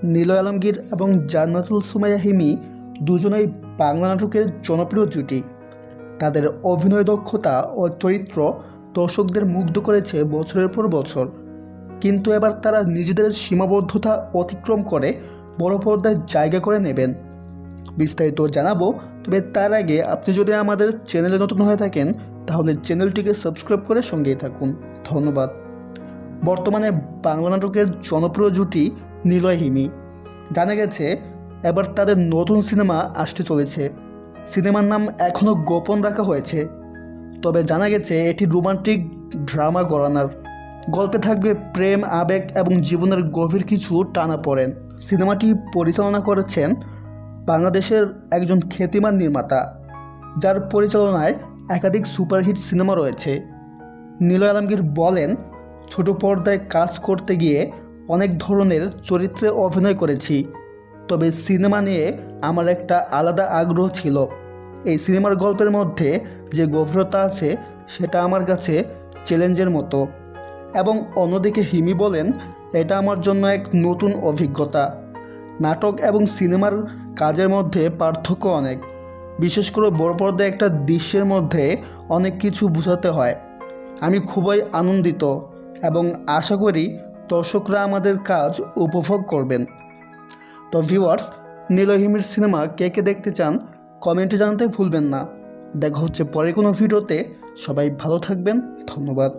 নিলয় আলমগীর এবং জান্নাতুল সুমাইয়া হিমি দুজনেই বাংলা নাটকের জনপ্রিয় জুটি। তাদের অভিনয় দক্ষতা ও চরিত্র দর্শকদের মুগ্ধ করেছে বছরের পর বছর। কিন্তু এবার তারা নিজেদের সীমাবদ্ধতা অতিক্রম করে বড় পর্দায় জায়গা করে নেবেন। বিস্তারিত জানাবো, তবে তার আগে আপনি যদি আমাদের চ্যানেলে নতুন হয়ে থাকেন তাহলে চ্যানেলটিকে সাবস্ক্রাইব করে সঙ্গেই থাকুন। ধন্যবাদ। বর্তমানে বাংলা নাটকের জনপ্রিয় জুটি নিলয় হিমি। জানা গেছে এবার তাদের নতুন সিনেমা আসতে চলেছে। সিনেমার নাম এখনও গোপন রাখা হয়েছে, তবে জানা গেছে এটি রোমান্টিক ড্রামা ঘরানার। গল্পে থাকবে প্রেম, আবেগ এবং জীবনের গভীর কিছু টানাপোড়েন। সিনেমাটি পরিচালনা করেছেন বাংলাদেশের একজন খ্যাতিমান নির্মাতা, যার পরিচালনায় একাধিক সুপারহিট সিনেমা রয়েছে। নিলয় আলমগীর বলেন, ছোট পর্দায় কাজ করতে গিয়ে অনেক ধরনের চরিত্রে অভিনয় করেছি, তবে সিনেমা নিয়ে আমার একটা আলাদা আগ্রহ ছিল। এই সিনেমার গল্পের মধ্যে যে গভীরতা আছে সেটা আমার কাছে চ্যালেঞ্জের মতো। এবং অন্যদিকে হিমি বলেন, এটা আমার জন্য এক নতুন অভিজ্ঞতা। নাটক এবং সিনেমার কাজের মধ্যে পার্থক্য অনেক, বিশেষ করে বড় পর্দায় একটা দৃশ্যের মধ্যে অনেক কিছু বোঝাতে হয়। আমি খুবই আনন্দিত এবং আশা করি দর্শকরা আমাদের কাজ উপভোগ করবেন। তো ভিউয়ার্স, নিলয় হিমির সিনেমা কে কে দেখতে চান কমেন্টে জানাতে ভুলবেন না। দেখা হচ্ছে পরে কোনো ভিডিওতে। সবাই ভালো থাকবেন। ধন্যবাদ।